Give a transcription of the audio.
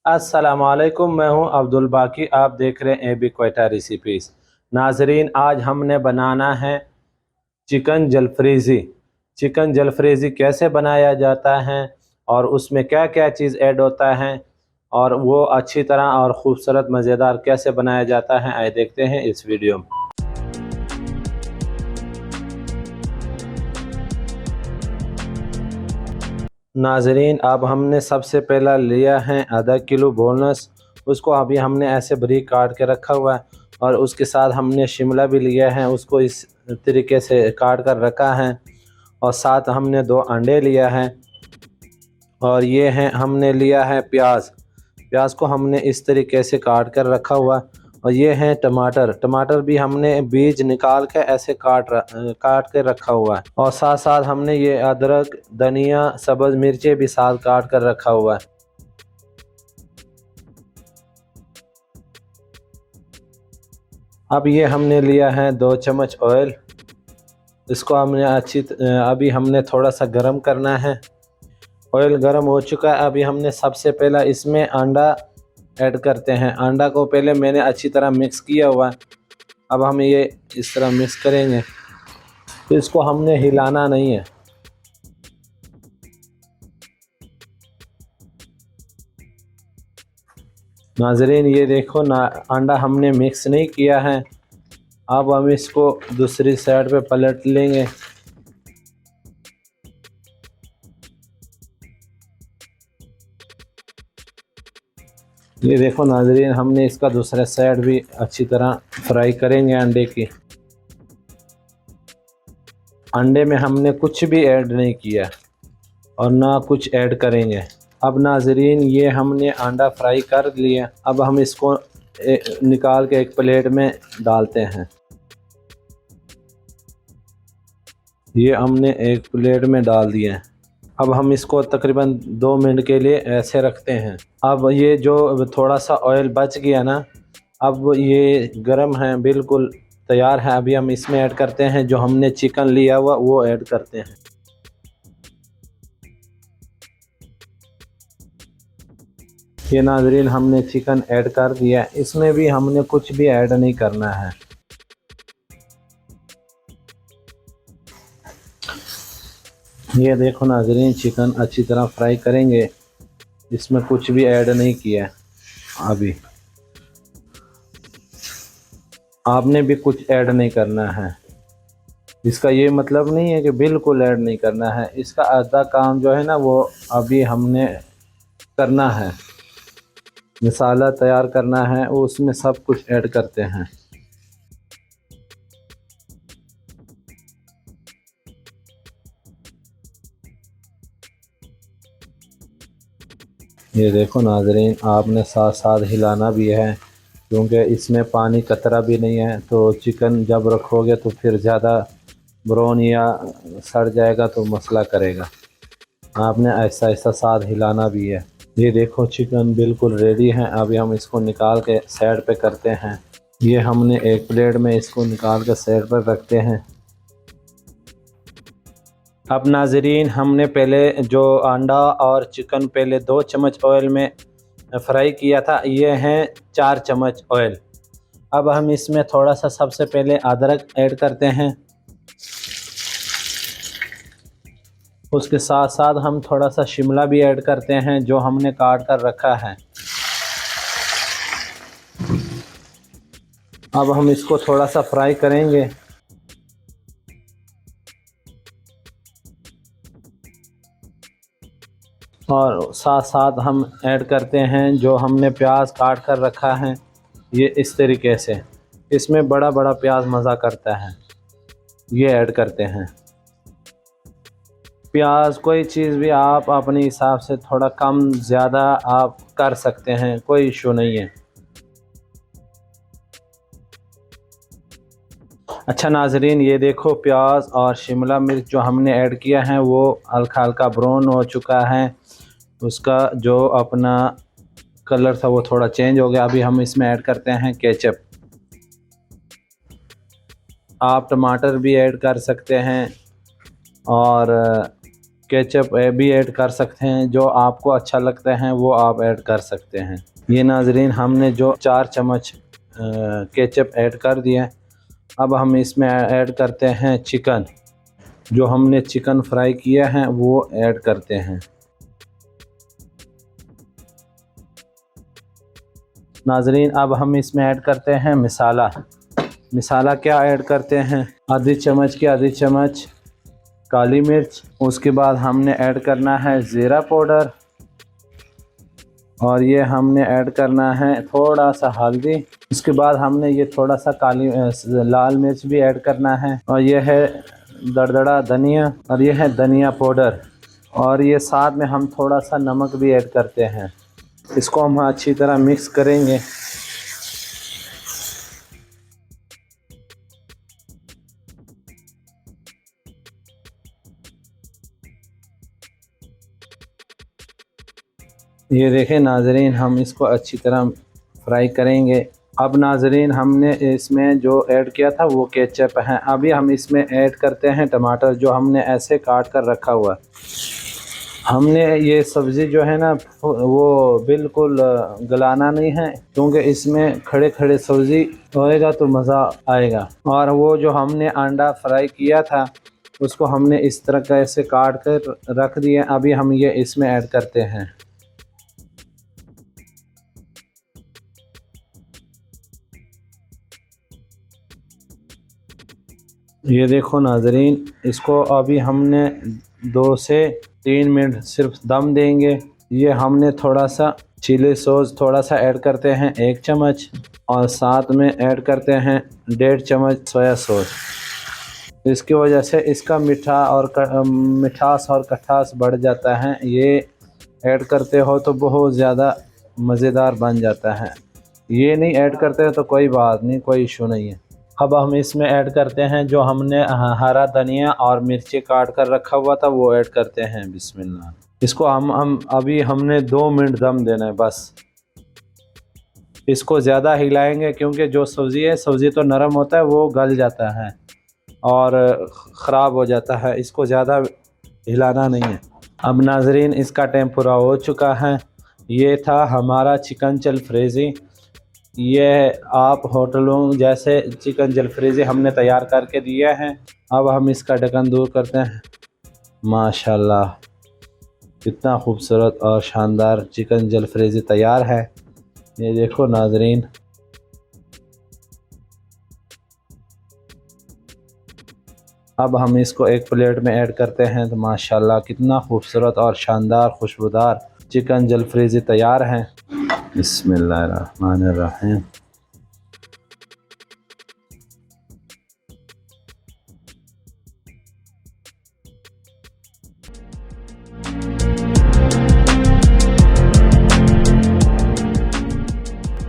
अस्सलामुअलैकुम, मैं हूं अब्दुल बाकी। आप देख रहे हैं एबी क्वेटा रेसिपीज़। नाजरीन, आज हमने बनाना है चिकन जलफ्रीज़ी। चिकन जलफ्रीज़ी कैसे बनाया जाता है और उसमें क्या क्या चीज़ ऐड होता है और वो अच्छी तरह और ख़ूबसूरत मज़ेदार कैसे बनाया जाता है, आइए देखते हैं इस वीडियो में। नाजरीन, अब हमने सबसे पहला लिया है आधा किलो बोनस। उसको अभी हमने ऐसे बारीक काट के रखा हुआ है और उसके साथ हमने शिमला भी लिया है, उसको इस तरीके से काट कर रखा है। और साथ हमने 2 अंडे लिया है और ये हैं हमने लिया है प्याज। प्याज को हमने इस तरीके से काट कर रखा हुआ। और ये हैं टमाटर। टमाटर भी हमने बीज निकाल के ऐसे काट के रखा हुआ है। और साथ साथ हमने ये अदरक, धनिया, सब्ज़ मिर्चें भी साथ काट कर रखा हुआ है। अब ये हमने लिया है 2 चम्मच ऑयल। इसको हमने अभी हमने थोड़ा सा गरम करना है। ऑयल गरम हो चुका है। अभी हमने सबसे पहला इसमें अंडा ऐड करते हैं। अंडा को पहले मैंने अच्छी तरह मिक्स किया हुआ है। अब हम ये इस तरह मिक्स करेंगे, तो इसको हमने हिलाना नहीं है। नाजरीन, ये देखो ना, अंडा हमने मिक्स नहीं किया है। अब हम इसको दूसरी साइड पे पलट लेंगे। ये देखो नाजरीन, हमने इसका दूसरा साइड भी अच्छी तरह फ्राई करेंगे अंडे की। अंडे में हमने कुछ भी ऐड नहीं किया और ना कुछ ऐड करेंगे। अब नाजरीन, ये हमने अंडा फ्राई कर लिया। अब हम इसको निकाल के एक प्लेट में डालते हैं। ये हमने एक प्लेट में डाल दिए हैं। अब हम इसको तकरीबन 2 मिनट के लिए ऐसे रखते हैं। अब ये जो थोड़ा सा ऑयल बच गया ना, अब ये गरम है, बिल्कुल तैयार है। अभी हम इसमें ऐड करते हैं जो हमने चिकन लिया हुआ, वो ऐड करते हैं। ये नाजरीन, हमने चिकन ऐड कर दिया। इसमें भी हमने कुछ भी ऐड नहीं करना है। ये देखो नाजरीन, चिकन अच्छी तरह फ्राई करेंगे। इसमें कुछ भी ऐड नहीं किया। अभी आपने भी कुछ ऐड नहीं करना है। इसका ये मतलब नहीं है कि बिल्कुल ऐड नहीं करना है। इसका आधा काम जो है ना, वो अभी हमने करना है। मसाला तैयार करना है, वो उसमें सब कुछ ऐड करते हैं। ये देखो नाजरीन, आपने साथ साथ हिलाना भी है, क्योंकि इसमें पानी कतरा भी नहीं है। तो चिकन जब रखोगे तो फिर ज़्यादा ब्राउन या सड़ जाएगा तो मसला करेगा। आपने ऐसा ऐसा साथ हिलाना भी है। ये देखो, चिकन बिल्कुल रेडी है। अभी हम इसको निकाल के साइड पे करते हैं। ये हमने एक प्लेट में इसको निकाल के साइड पर रखते हैं। अब नाजरीन, हमने पहले जो अंडा और चिकन पहले 2 चम्मच ऑयल में फ्राई किया था, ये हैं 4 चम्मच ऑयल। अब हम इसमें थोड़ा सा सबसे पहले अदरक ऐड करते हैं। उसके साथ साथ हम थोड़ा सा शिमला भी ऐड करते हैं जो हमने काट कर रखा है। अब हम इसको थोड़ा सा फ्राई करेंगे। और साथ साथ हम ऐड करते हैं जो हमने प्याज काट कर रखा है। ये इस तरीके से, इसमें बड़ा बड़ा प्याज मज़ा करता है, ये ऐड करते हैं। प्याज कोई चीज़ भी आप अपने हिसाब से थोड़ा कम ज़्यादा आप कर सकते हैं, कोई इशू नहीं है। अच्छा नाजरीन, ये देखो, प्याज और शिमला मिर्च जो हमने ऐड किया है वो हल्का हल्का ब्राउन हो चुका है। उसका जो अपना कलर था वो थोड़ा चेंज हो गया। अभी हम इसमें ऐड करते हैं केचप। आप टमाटर भी ऐड कर सकते हैं और केचप भी ऐड कर सकते हैं, जो आपको अच्छा लगता है वो आप ऐड कर सकते हैं। ये नाजरीन हमने जो 4 चम्मच केचप ऐड कर दिए। अब हम इसमें ऐड करते हैं चिकन, जो हमने चिकन फ्राई किया है वो ऐड करते हैं। नाजरीन अब हम इसमें ऐड करते हैं मसाला क्या ऐड करते हैं, आधी चम्मच की आधी चम्मच काली मिर्च। उसके बाद हमने ऐड करना है ज़ीरा पाउडर और ये हमने ऐड करना है थोड़ा सा हल्दी। उसके बाद हमने ये थोड़ा सा लाल मिर्च भी ऐड करना है और ये है दरदरा धनिया और ये है धनिया पाउडर और ये साथ में हम थोड़ा सा नमक भी ऐड करते हैं। इसको हम अच्छी तरह मिक्स करेंगे। ये देखें नाजरीन, हम इसको अच्छी तरह फ्राई करेंगे। अब नाजरीन हमने इसमें जो ऐड किया था वो केचप है। अभी हम इसमें ऐड करते हैं टमाटर, जो हमने ऐसे काट कर रखा हुआ। हमने ये सब्ज़ी जो है ना वो बिल्कुल गलाना नहीं है, क्योंकि इसमें खड़े खड़े सब्ज़ी होएगा तो मज़ा आएगा। और वो जो हमने अंडा फ्राई किया था उसको हमने इस तरह कैसे काट कर रख दिया। अभी हम ये इसमें ऐड करते हैं। ये देखो नाजरीन, इसको अभी हमने 2 से 3 मिनट सिर्फ दम देंगे। ये हमने थोड़ा सा चिली सॉस थोड़ा सा ऐड करते हैं 1 चम्मच और साथ में ऐड करते हैं 1.5 चम्मच सोया सॉस। इसकी वजह से इसका मिठास और खटास बढ़ जाता है। ये ऐड करते हो तो बहुत ज़्यादा मज़ेदार बन जाता है। ये नहीं ऐड करते हो तो कोई बात नहीं, कोई इशू नहीं है। अब हम इसमें ऐड करते हैं जो हमने हरा धनिया और मिर्ची काट कर रखा हुआ था वो ऐड करते हैं। बिस्मिल्लाह। इसको हम अभी हमने 2 मिनट दम देना है बस। इसको ज़्यादा हिलाएंगे क्योंकि जो सब्ज़ी तो नरम होता है, वो गल जाता है और ख़राब हो जाता है। इसको ज़्यादा हिलाना नहीं है। अब नाजरीन इसका टाइम पूरा हो चुका है। ये था हमारा चिकन जलफ्रेज़ी। ये आप होटलों जैसे चिकन जलफ्रेज़ी हमने तैयार करके दिया है। अब हम इसका ढक्कन दूर करते हैं। माशाल्लाह, कितना खूबसूरत और शानदार चिकन जलफ्रेज़ी तैयार है। ये देखो नाजरीन। अब हम इसको एक प्लेट में ऐड करते हैं तो माशाल्लाह कितना खूबसूरत और शानदार खुशबूदार चिकन जलफ्रेज़ी तैयार है। बिस्मिल्लाहिर्रहमानिर्रहीम।